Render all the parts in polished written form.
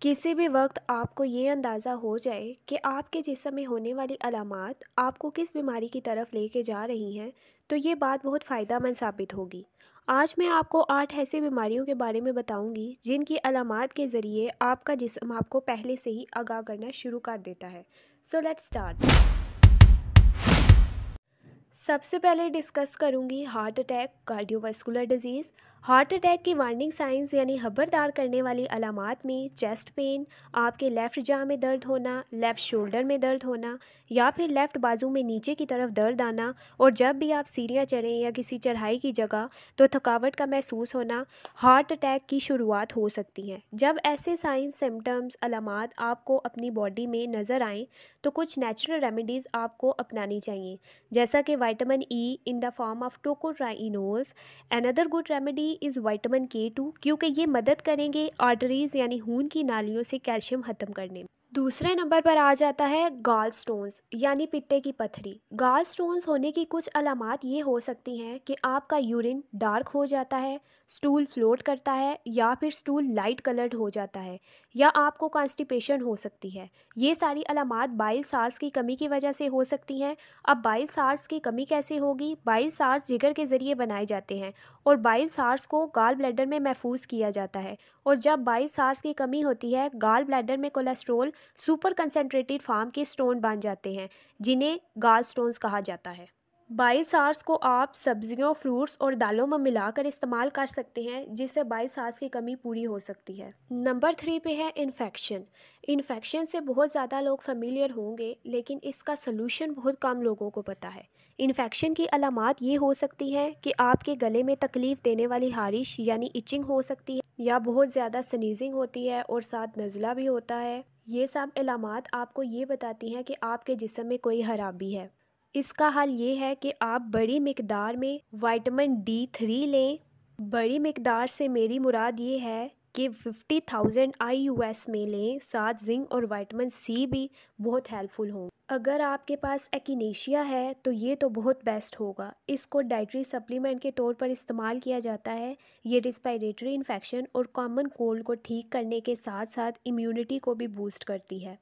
किसी भी वक्त आपको ये अंदाज़ा हो जाए कि आपके जिस्म में होने वाली अलामात आपको किस बीमारी की तरफ लेके जा रही हैं, तो ये बात बहुत फ़ायदेमंद साबित होगी। आज मैं आपको 8 ऐसी बीमारियों के बारे में बताऊंगी जिनकी अलामात के ज़रिए आपका जिस्म आपको पहले से ही आगाह करना शुरू कर देता है। So let's start. सबसे पहले डिस्कस करूंगी heart attack, cardiovascular disease. Heart attack की वार्निंग साइंस यानी खबरदार करने वाली अलामात में चेस्ट पेन, आपके लेफ़्ट जाँ में दर्द होना, लेफ़्ट शोल्डर में दर्द होना या फिर लेफ़्ट बाजू में नीचे की तरफ दर्द आना, और जब भी आप सीढ़ियाँ चढ़ें या किसी चढ़ाई की जगह तो थकावट का महसूस होना, हार्ट अटैक की शुरुआत हो सकती है। जब ऐसे साइंस, सिम्टम्स, अलामात आपको अपनी बॉडी में नज़र आएँ तो कुछ नेचुरल रेमेडीज़ आपको अपनानी चाहिए, जैसा कि vitamin E in the form of tocotrienols. Another good remedy is vitamin K2, क्योंकि ये मदद करेंगे आर्टरीज़ यानी खून की नालियों से कैल्शियम ख़त्म करने में। दूसरे नंबर पर आ जाता है गॉल स्टोन्स यानी पित्ते की पथरी। गॉल स्टोन्स होने की कुछ अलामात ये हो सकती हैं कि आपका यूरिन डार्क हो जाता है, स्टूल फ्लोट करता है या फिर स्टूल लाइट कलर्ड हो जाता है, या आपको कॉन्स्टिपेशन हो सकती है। ये सारी अलामात बाइल साल्स की कमी की वजह से हो सकती हैं। अब बाइल साल्स की कमी कैसे होगी? बाइल साल्स जिगर के ज़रिए बनाए जाते हैं और बाइल साल्स को गॉल ब्लैडर में महफूज किया जाता है, और जब बाइल साल्स की कमी होती है गॉल ब्लैडर में कोलेस्ट्रोल सुपर कंसनट्रेटेड फॉर्म के स्टोन बन जाते हैं, जिन्हें गॉल स्टोन्स कहा जाता है। बाइल साल्स को आप सब्जियों, फ्रूट्स और दालों में मिलाकर इस्तेमाल कर सकते हैं, जिससे बाइल साल्स की कमी पूरी हो सकती है। नंबर 3 पे है इन्फेक्शन। इन्फेक्शन से बहुत ज़्यादा लोग फेमिलियर होंगे, लेकिन इसका सलूशन बहुत कम लोगों को पता है। इन्फेक्शन की अलामात ये हो सकती हैं कि आपके गले में तकलीफ़ देने वाली हारिश यानी इचिंग हो सकती है, या बहुत ज़्यादा स्नीजिंग होती है और साथ नज़ला भी होता है। ये सब अलामात आपको ये बताती हैं कि आपके जिस्म में कोई खराबी है। इसका हल ये है कि आप बड़ी मिकदार में विटामिन D3 लें। बड़ी मिकदार से मेरी मुराद ये है कि 50,000 IUS में लें। साथ जिंक और विटामिन C भी बहुत हेल्पफुल हों। अगर आपके पास एक्नेशिया है तो ये तो बहुत बेस्ट होगा। इसको डाइटरी सप्लीमेंट के तौर पर इस्तेमाल किया जाता है। ये रिस्पायरेटरी इन्फेक्शन और कॉमन कोल्ड को ठीक करने के साथ साथ इम्यूनिटी को भी बूस्ट करती है।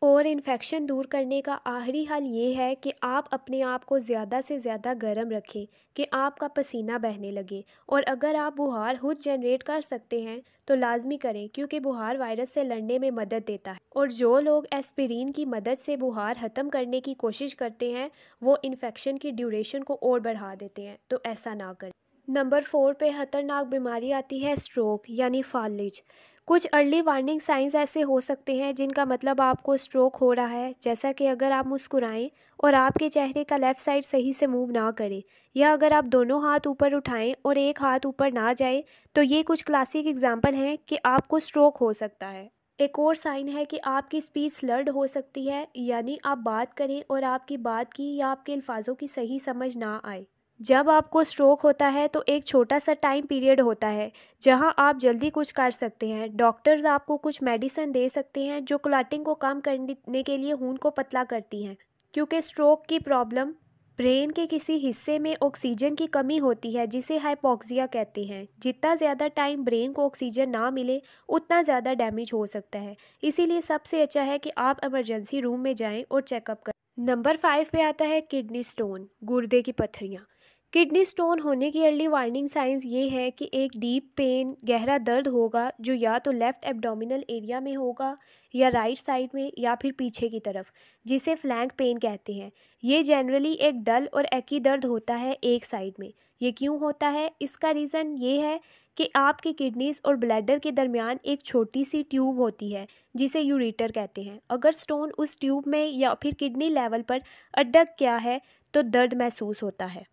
और इन्फेक्शन दूर करने का आखिरी हल ये है कि आप अपने आप को ज़्यादा से ज़्यादा गर्म रखें कि आपका पसीना बहने लगे, और अगर आप बुखार खुद जनरेट कर सकते हैं तो लाजमी करें, क्योंकि बुखार वायरस से लड़ने में मदद देता है। और जो लोग एस्पिरिन की मदद से बुखार ख़त्म करने की कोशिश करते हैं वो इन्फेक्शन की ड्यूरेशन को और बढ़ा देते हैं, तो ऐसा ना करें। नंबर 4 पे ख़तरनाक बीमारी आती है स्ट्रोक यानी फालिज। कुछ अर्ली वार्निंग साइंस ऐसे हो सकते हैं जिनका मतलब आपको स्ट्रोक हो रहा है, जैसा कि अगर आप मुस्कुराएं और आपके चेहरे का लेफ़्ट साइड सही से मूव ना करे, या अगर आप दोनों हाथ ऊपर उठाएं और एक हाथ ऊपर ना जाए, तो ये कुछ क्लासिक एग्जाम्पल हैं कि आपको स्ट्रोक हो सकता है। एक और साइन है कि आपकी स्पीच स्लर्ड हो सकती है, यानी आप बात करें और आपकी बात की या आपके अल्फाजों की सही समझ ना आए। जब आपको स्ट्रोक होता है तो एक छोटा सा टाइम पीरियड होता है जहां आप जल्दी कुछ कर सकते हैं। डॉक्टर्स आपको कुछ मेडिसिन दे सकते हैं जो क्लॉटिंग को कम करने के लिए खून को पतला करती हैं, क्योंकि स्ट्रोक की प्रॉब्लम ब्रेन के किसी हिस्से में ऑक्सीजन की कमी होती है, जिसे हाइपोक्सिया कहते हैं। जितना ज़्यादा टाइम ब्रेन को ऑक्सीजन ना मिले उतना ज़्यादा डैमेज हो सकता है। इसीलिए सबसे अच्छा है कि आप इमरजेंसी रूम में जाएं और चेकअप करें। नंबर 5 पे आता है किडनी स्टोन, गुर्दे की पथरियाँ। किडनी स्टोन होने की अर्ली वार्निंग साइंस ये है कि एक डीप पेन, गहरा दर्द होगा जो या तो लेफ़्ट एब्डोमिनल एरिया में होगा या राइट साइड में या फिर पीछे की तरफ, जिसे फ्लैंक पेन कहते हैं। ये जनरली एक डल और एकी दर्द होता है एक साइड में। ये क्यों होता है? इसका रीज़न ये है कि आपकी किडनीज और ब्लैडर के दरमियान एक छोटी सी ट्यूब होती है जिसे यूरेटर कहते हैं। अगर स्टोन उस ट्यूब में या फिर किडनी लेवल पर अटक गया है तो दर्द महसूस होता है।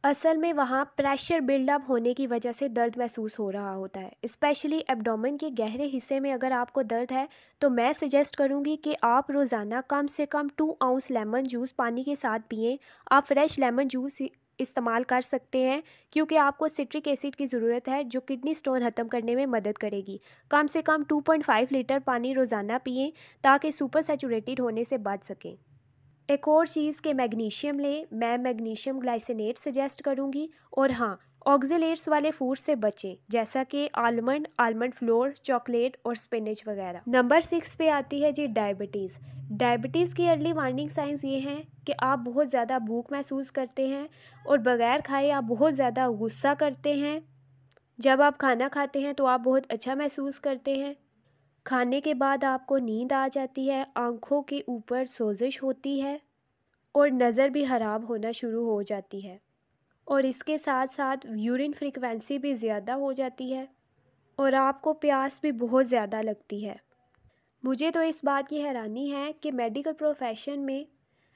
असल में वहाँ प्रेशर बिल्डअप होने की वजह से दर्द महसूस हो रहा होता है। स्पेशली एब्डोमेन के गहरे हिस्से में अगर आपको दर्द है तो मैं सजेस्ट करूँगी कि आप रोज़ाना कम से कम 2 आउंस लेमन जूस पानी के साथ पिएं। आप फ्रेश लेमन जूस इस्तेमाल कर सकते हैं, क्योंकि आपको सिट्रिक एसिड की ज़रूरत है जो किडनी स्टोन ख़त्म करने में मदद करेगी। कम से कम 2.5 लीटर पानी रोज़ाना पिएं ताकि सुपर सैचुरेटेड होने से बच सकें। एक और चीज़ के मैग्नीशियम लें। मैं मैग्नीशियम ग्लाइसिनेट सजेस्ट करूँगी। और हाँ, ऑक्जेलेट्स वाले फूड से बचें, जैसा कि आलमंड, आलमंड फ्लोर, चॉकलेट और स्पिनच वगैरह। नंबर 6 पे आती है जी डायबिटीज़। डायबिटीज़ की अर्ली वार्निंग साइंस ये हैं कि आप बहुत ज़्यादा भूख महसूस करते हैं और बगैर खाए आप बहुत ज़्यादा गुस्सा करते हैं। जब आप खाना खाते हैं तो आप बहुत अच्छा महसूस करते हैं। खाने के बाद आपको नींद आ जाती है, आँखों के ऊपर सोजिश होती है और नज़र भी ख़राब होना शुरू हो जाती है। और इसके साथ साथ यूरिन फ्रीक्वेंसी भी ज़्यादा हो जाती है और आपको प्यास भी बहुत ज़्यादा लगती है। मुझे तो इस बात की हैरानी है कि मेडिकल प्रोफेशन में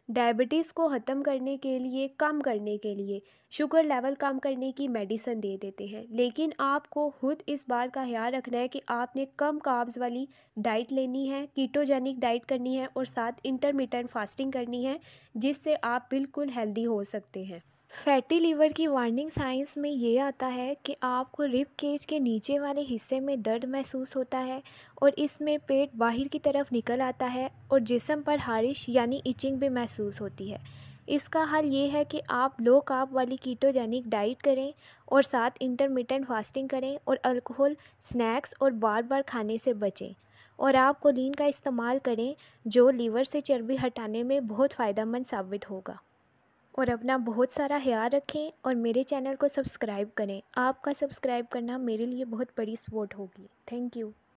डायबिटीज़ को ख़त्म करने के लिए, कम करने के लिए, शुगर लेवल कम करने की मेडिसिन दे देते हैं, लेकिन आपको खुद इस बात का ख्याल रखना है कि आपने कम कार्ब्स वाली डाइट लेनी है, कीटोजेनिक डाइट करनी है और साथ इंटरमिटेंट फास्टिंग करनी है, जिससे आप बिल्कुल हेल्दी हो सकते हैं। फैटी लीवर की वार्निंग साइंस में ये आता है कि आपको रिब केज के नीचे वाले हिस्से में दर्द महसूस होता है और इसमें पेट बाहर की तरफ निकल आता है और जिस्म पर हारिश यानी इचिंग भी महसूस होती है। इसका हल ये है कि आप लो कार्ब वाली कीटोजेनिक डाइट करें और साथ इंटरमिटेंट फास्टिंग करें और अल्कोहल, स्नैक्स और बार बार खाने से बचें। और आप कोलीन का इस्तेमाल करें, जो लीवर से चर्बी हटाने में बहुत फ़ायदेमंद साबित होगा। और अपना बहुत सारा ख्याल रखें और मेरे चैनल को सब्सक्राइब करें। आपका सब्सक्राइब करना मेरे लिए बहुत बड़ी सपोर्ट होगी। Thank you.